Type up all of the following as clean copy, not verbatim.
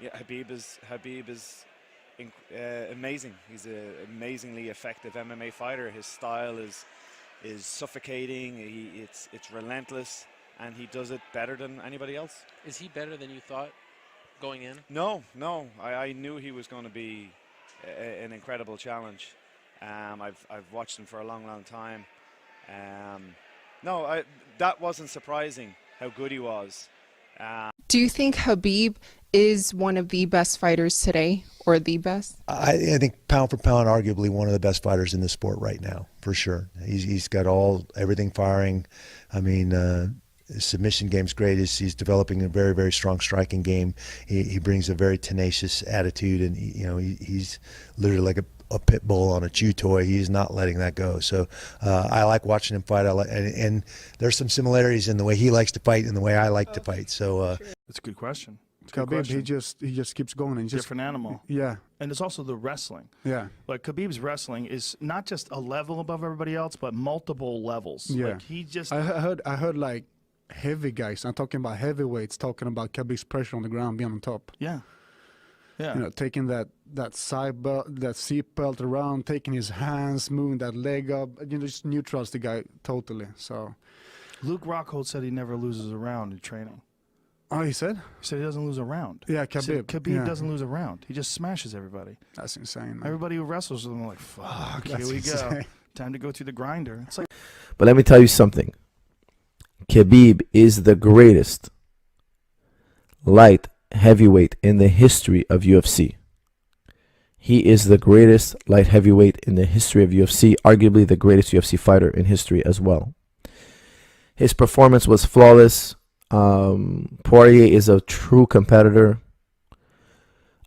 Yeah, Habib is amazing. He's an amazingly effective MMA fighter. His style is suffocating. It's relentless, and he does it better than anybody else. Is he better than you thought going in? No, no. I knew he was going to be an incredible challenge. I've watched him for a long, long time. No, that wasn't surprising how good he was. Do you think Habib is one of the best fighters today, or the best? I think pound for pound, arguably one of the best fighters in the sport right now, for sure. He's got everything firing. I mean, his submission game's great. He's developing a very, very strong striking game. He brings a very tenacious attitude, and he's literally like a pit bull on a chew toy. He's not letting that go. So I like watching him fight. And there's some similarities in the way he likes to fight and the way I like to fight. So that's a good question. Khabib, he just keeps going and just different animal. Yeah, and it's also the wrestling. Yeah, like Khabib's wrestling is not just a level above everybody else, but multiple levels. Yeah, like he just. I heard like heavy guys. I'm talking about heavyweights talking about Khabib's pressure on the ground being on top. Yeah. Yeah. Taking that seat belt around, taking his hands, moving that leg up, just neutrals the guy totally. So, Luke Rockhold said he never loses a round in training. Oh, he said? He said he doesn't lose a round. Yeah, Khabib. Khabib doesn't lose a round. He just smashes everybody. That's insane, man. Everybody who wrestles with him are like, fuck, here we go. Time to go through the grinder. It's like. But let me tell you something. Khabib is the greatest light heavyweight in the history of UFC. He is the greatest light heavyweight in the history of UFC, arguably the greatest UFC fighter in history as well. His performance was flawless. Poirier is a true competitor,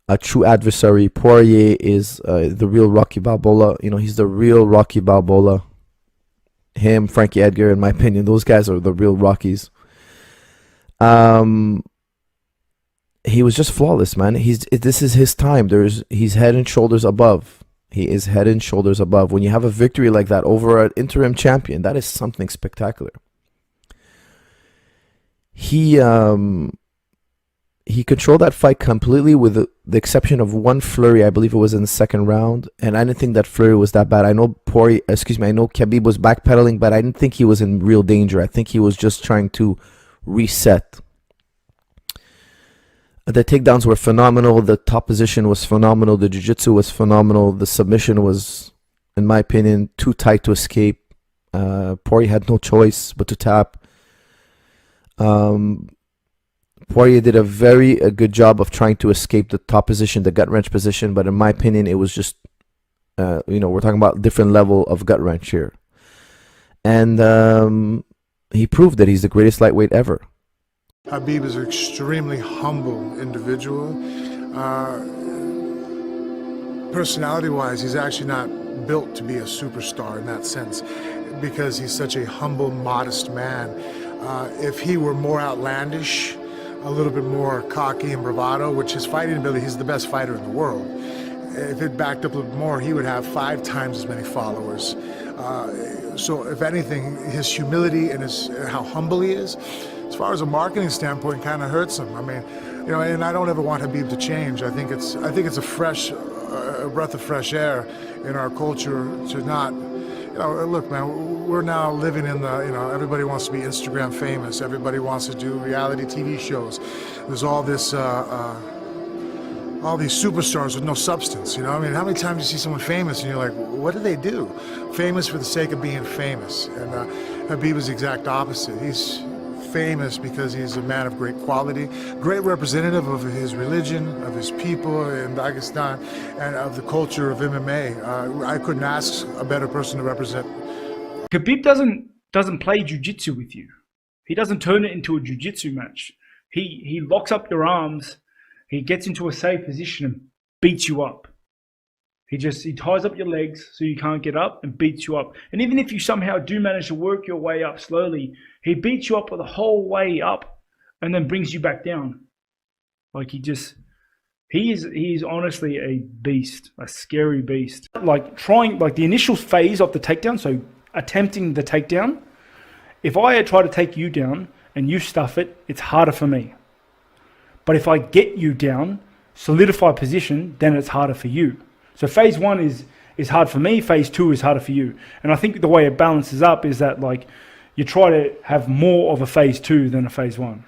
a true adversary. Poirier is the real Rocky Balboa. He's the real Rocky Balboa. Him, Frankie Edgar, in my opinion, those guys are the real Rockies. He was just flawless, man. This is his time. He's head and shoulders above. He is head and shoulders above. When you have a victory like that over an interim champion, that is something spectacular. He controlled that fight completely, with the exception of one flurry. I believe it was in the second round, and I didn't think that flurry was that bad. I know Khabib was backpedaling, but I didn't think he was in real danger. I think he was just trying to reset. The takedowns were phenomenal. The top position was phenomenal. The jiu-jitsu was phenomenal. The submission was, in my opinion, too tight to escape. Poirier had no choice but to tap. Poirier did a very good job of trying to escape the top position, the gut wrench position, but in my opinion, it was just, we're talking about different level of gut wrench here. And he proved that he's the greatest lightweight ever. Habib is an extremely humble individual. Personality-wise, he's actually not built to be a superstar in that sense, because he's such a humble, modest man. If he were more outlandish, a little bit more cocky and bravado, which his fighting ability, he's the best fighter in the world. If it backed up a little bit more, he would have 5 times as many followers. So if anything, his humility and how humble he is, as far as a marketing standpoint, kind of hurts him. I mean, and I don't ever want Habib to change. I think it's a breath of fresh air in our culture to not. Look, man, we're now living in everybody wants to be Instagram famous. Everybody wants to do reality TV shows. There's all this, all these superstars with no substance, I mean, how many times do you see someone famous and you're like, what do they do? Famous for the sake of being famous. And Habib is the exact opposite. He's famous because he's a man of great quality, great representative of his religion, of his people in Dagestan, and of the culture of MMA. I couldn't ask a better person to represent. Khabib doesn't play jiu-jitsu with you. He doesn't turn it into a jiu-jitsu match. He locks up your arms, he gets into a safe position and beats you up. He ties up your legs so you can't get up and beats you up. And even if you somehow do manage to work your way up slowly, he beats you up the whole way up and then brings you back down. Like he is honestly a beast, a scary beast. Like the initial phase of the takedown, so attempting the takedown, if I had tried to take you down and you stuff it, it's harder for me. But if I get you down, solidify position, then it's harder for you. So phase 1 is hard for me. Phase 2 is harder for you. And I think the way it balances up is that like you try to have more of a phase 2 than a phase 1.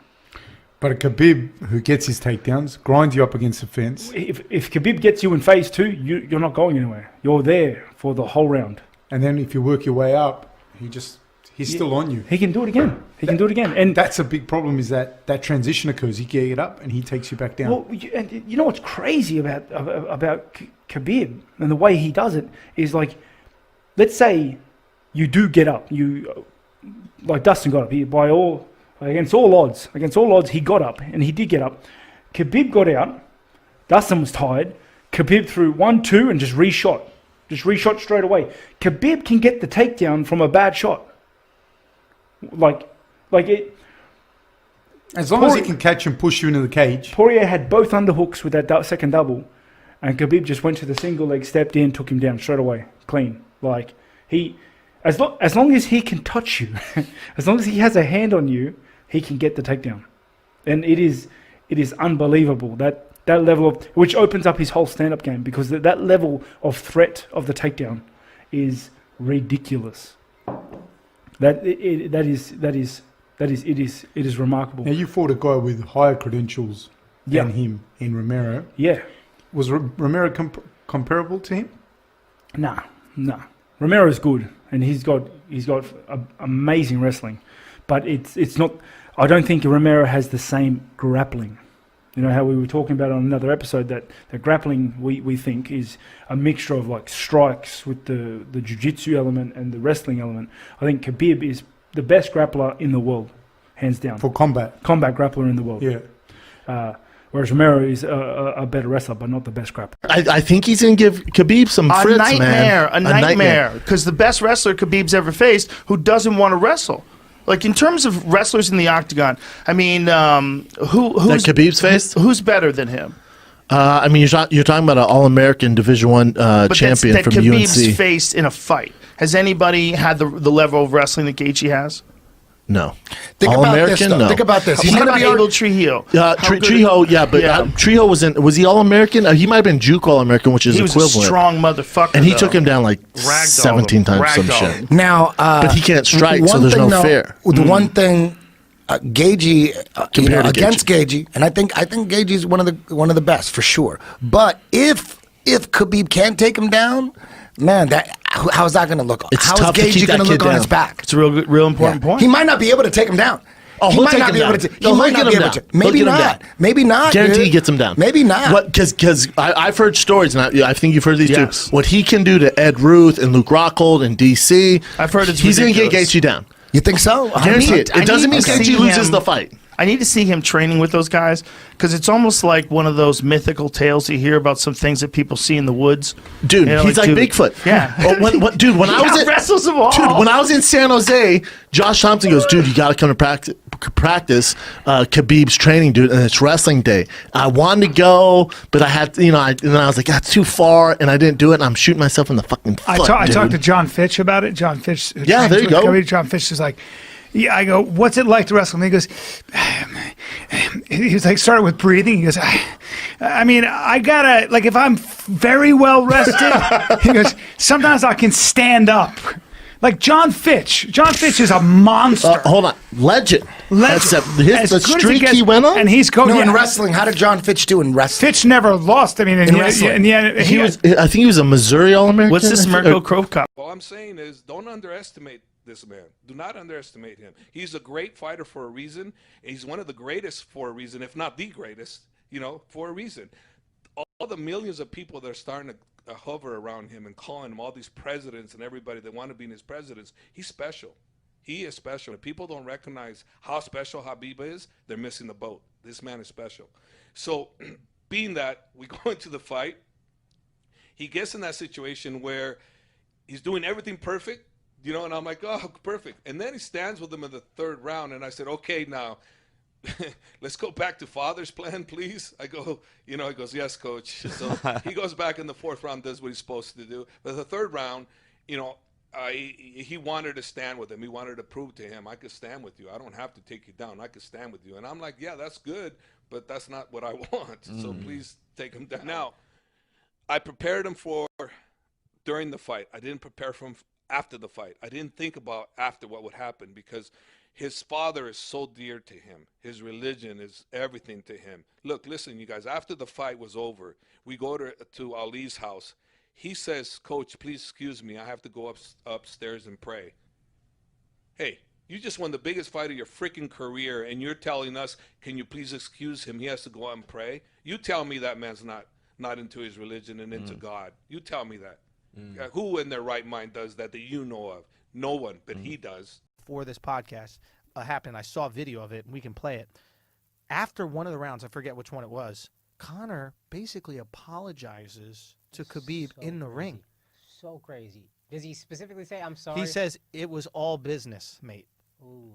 But a Khabib who gets his takedowns, grinds you up against the fence. If Khabib gets you in phase 2, you're not going anywhere. You're there for the whole round. And then if you work your way up, he's still on you. He can do it again. And that's a big problem, is that transition occurs. He get up and he takes you back down. Well, and you know what's crazy about Khabib and the way he does it is like, let's say you do get up. You like Dustin got up. Against all odds, he got up, and he did get up. Khabib got out. Dustin was tired. Khabib threw 1-2 and just reshot straight away. Khabib can get the takedown from a bad shot. Like it. As long as he can catch and push you into the cage. Poirier had both underhooks with that second double, and Khabib just went to the single leg, stepped in, took him down straight away, clean. Like as long as he can touch you, as long as he has a hand on you, he can get the takedown, and it is unbelievable that level of, which opens up his whole stand-up game, because that level of threat of the takedown is ridiculous. It is remarkable. Now you fought a guy with higher credentials than him in Romero. Yeah, was Romero comparable to him? Nah. Romero's good, and he's got amazing wrestling, but it's not. I don't think Romero has the same grappling. You know how we were talking about on another episode that the grappling we think is a mixture of like strikes with the jiu-jitsu element and the wrestling element. I think Khabib is the best grappler in the world, hands down. For combat grappler in the world. Yeah. Whereas Romero is a better wrestler, but not the best grappler. I think he's going to give Khabib some fritz, man. A nightmare. Because the best wrestler Khabib's ever faced, who doesn't want to wrestle. Like, in terms of wrestlers in the octagon, I mean, who's Khabib's faced? Who's better than him? I mean, you're talking about an All-American Division I champion from Khabib's UNC. faced in a fight. Has anybody had the level of wrestling that Gaethje has? No. Think about this, All-American? though. No. Think about this. He's going to be Abel Trujillo. Trejo, yeah, but Trejo was he All-American? He might have been Juke All-American, which is equivalent. He was a strong motherfucker, and he took him down like 17 times, some shit. Now, but he can't strike, so there's no fair. The one thing, Gaethje, against Gaethje, and I think Gaethje is one of the best for sure. But if Khabib can't take him down, man, how's that going to look? How is Gaethje going to look on his back? It's a real important point. He might not be able to take him down. Oh, he might not be able to. He might not be able to. Maybe not. Maybe not. Guarantee he gets him down. Maybe not. Because I've heard stories, and I think you've heard these too. What he can do to Ed Ruth and Luke Rockhold and DC. I've heard it's he's going to get Gaethje down. You think so? Guarantee it. It doesn't mean Gaethje loses the fight. I need to see him training with those guys, because it's almost like one of those mythical tales you hear about some things that people see in the woods. Dude, he's like Bigfoot. Yeah. Dude, when wrestles them all. Dude, when I was in San Jose, Josh Thompson goes, dude, you got to come to practice Khabib's training, dude, and it's wrestling day. I wanted to go, but I had, and then I was like, that's too far, and I didn't do it, and I'm shooting myself in the fucking foot, I talked to John Fitch about it. John Fitch. Yeah, there you go. Khabib. John Fitch is like, yeah, I go, what's it like to wrestle? And he goes, he was like, started with breathing. He goes, I mean, I gotta, like, if I'm very well rested, he goes, sometimes I can stand up. Like John Fitch. John Fitch is a monster. Hold on. Legend. That's the streak he went on? And he's going in wrestling. How did John Fitch do in wrestling? Fitch never lost. I mean, in wrestling. I think he was a Missouri All-American. What's this Mirko Crow Cup? All I'm saying is, don't underestimate this man. Do not underestimate him. He's a great fighter for a reason. He's one of the greatest for a reason, if not the greatest, for a reason. All the millions of people that are starting to hover around him and calling him all these presidents and everybody that want to be in his presidents, he's special. He is special. If people don't recognize how special Khabib is, they're missing the boat. This man is special. So being that we go into the fight, he gets in that situation where he's doing everything perfect, and I'm like, oh, perfect. And then he stands with him in the third round, and I said, okay, now, let's go back to father's plan, please. I go, he goes, yes, coach. So he goes back in the fourth round, does what he's supposed to do. But the third round, he wanted to stand with him. He wanted to prove to him, I could stand with you. I don't have to take you down. I could stand with you. And I'm like, yeah, that's good. but that's not what I want. So please take him down. Now, I prepared him for during the fight. I didn't prepare for him after the fight. I didn't think about after what would happen because his father is so dear to him. His religion is everything to him. Look, listen, you guys, after the fight was over, we go to Ali's house. He says, Coach, please excuse me. I have to go upstairs and pray. Hey, you just won the biggest fight of your freaking career, and you're telling us, can you please excuse him? He has to go out and pray. You tell me that man's not into his religion and into God. You tell me that. Who in their right mind does that you know of? No one, but he does. Before this podcast happened, I saw a video of it, and we can play it. After one of the rounds, I forget which one it was, Conor basically apologizes to Khabib in the ring. So crazy. Does he specifically say, I'm sorry? He says, it was all business, mate. Ooh.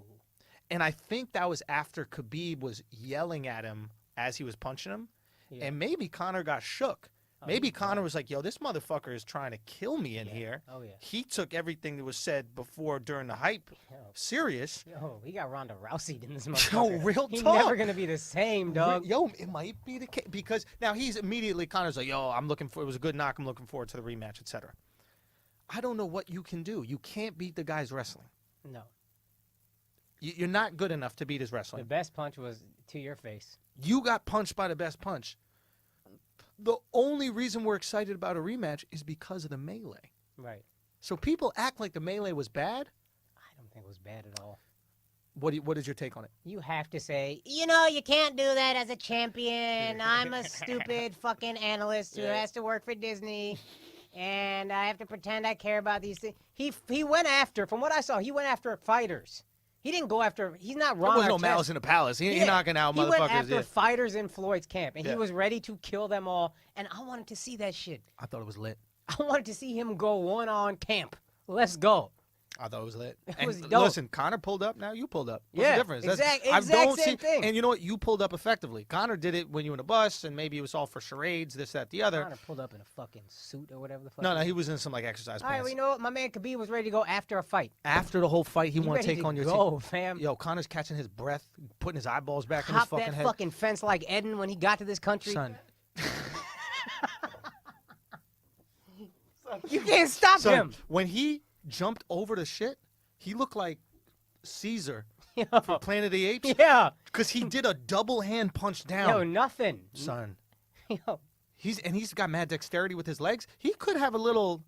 And I think that was after Khabib was yelling at him as he was punching him. Yeah. And maybe Conor got shook. Maybe Conor was like, yo, this motherfucker is trying to kill me in here. Oh, yeah. He took everything that was said before during the hype serious. Yo, he got Ronda Rousey'd in this motherfucker. Yo, real He's talk. never going to be the same, dog. Yo, it might be the case. Because now he's immediately, Conor's like, yo, it was a good knock. I'm looking forward to the rematch, etc. I don't know what you can do. You can't beat the guy's wrestling. No. You're not good enough to beat his wrestling. The best punch was to your face. You got punched by the best punch. The only reason we're excited about a rematch is because of the melee. Right. So people act like the melee was bad. I don't think it was bad at all. What is your take on it? You have to say, you know, you can't do that as a champion. I'm a stupid fucking analyst who has to work for Disney, and I have to pretend I care about these things. He went after, from what I saw, he went after fighters. He didn't go after. He's not Ron. There was no Artest. malice in the palace. He ain't knocking out motherfuckers. He went after fighters in Floyd's camp, and he was ready to kill them all. And I wanted to see that shit. I thought it was lit. I wanted to see him go one-on camp. Let's go. I thought it was lit. It And was dope. Listen, Conor pulled up. Now you pulled up. What's Yeah, the difference? exact same thing. And you know what? You pulled up effectively. Conor did it when you were in a bus, and maybe it was all for charades, this, that, the other. Conor pulled up in a fucking suit or whatever the fuck. No, he was in some like exercise All right, pants. well, you know what? My man Khabib was ready to go after a fight. After the whole fight, he wanted to take on your team. Fam. Yo, Conor's catching his breath, putting his eyeballs back in his Hopped fucking that head. fucking fence like Eden when he got to this country. Son. You can't stop Son, him. when he jumped over the shit, he looked like Caesar from Planet of the Apes. Yeah. Because he did a double hand punch down. Yo, nothing. Son. Yo. He's got mad dexterity with his legs. He could have a little.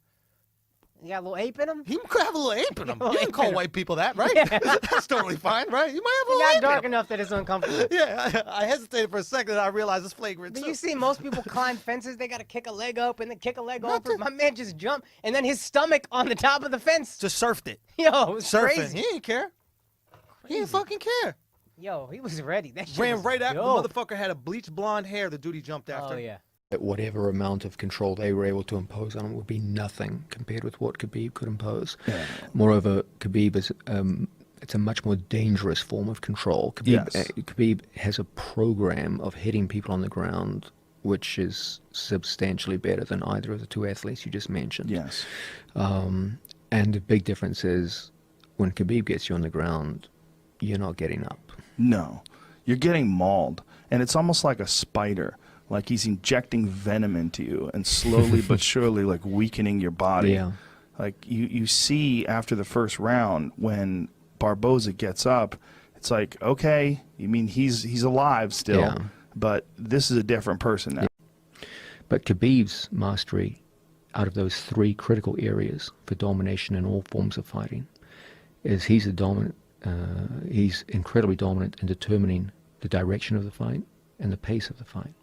You got a little ape in him? He could have a little ape in him. Little You ape can call in him. white people that, right? Yeah. That's totally fine, right? You might have a He little got ape dark in him. enough that it's uncomfortable. Yeah, I hesitated for a second, and I realized it's flagrant. Do too. you see most people climb fences? They got to kick a leg up and then kick a leg over. My man just jumped, and then his stomach on the top of the fence. Just surfed it. Yo, it was Surfing. crazy. He didn't care. He didn't fucking care. Yo, he was ready. That shit Ran was right after dope. the motherfucker had a bleached blonde hair. The dude he jumped after. Oh, yeah. Whatever amount of control they were able to impose on him would be nothing compared with what Khabib could impose. Yeah. Moreover, Khabib is it's a much more dangerous form of control. Khabib has a program of hitting people on the ground which is substantially better than either of the two athletes you just mentioned. Yes. And the big difference is when Khabib gets you on the ground, you're not getting up. No, you're getting mauled, and it's almost like a spider. Like he's injecting venom into you and slowly but surely like weakening your body. Yeah. Like you see after the first round when Barboza gets up, it's like, okay, you mean he's alive still, Yeah. but this is a different person now. But Khabib's mastery out of those three critical areas for domination in all forms of fighting is he's incredibly dominant in determining the direction of the fight and the pace of the fight.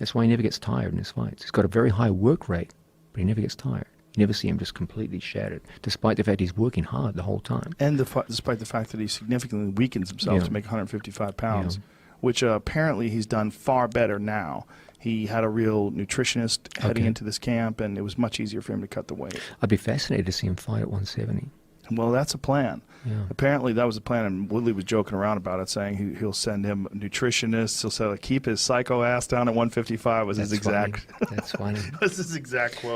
That's why he never gets tired in his fights. He's got a very high work rate, but he never gets tired. You never see him just completely shattered, despite the fact he's working hard the whole time. And despite the fact that he significantly weakens himself to make 155 pounds, which apparently he's done far better now. He had a real nutritionist heading into this camp, and it was much easier for him to cut the weight. I'd be fascinated to see him fight at 170. Well, that's a plan. Yeah. Apparently, that was a plan, and Woodley was joking around about it, saying he'll send him nutritionists. He'll say, keep his psycho ass down at 155. Was his exact. That's funny. Was his exact quote.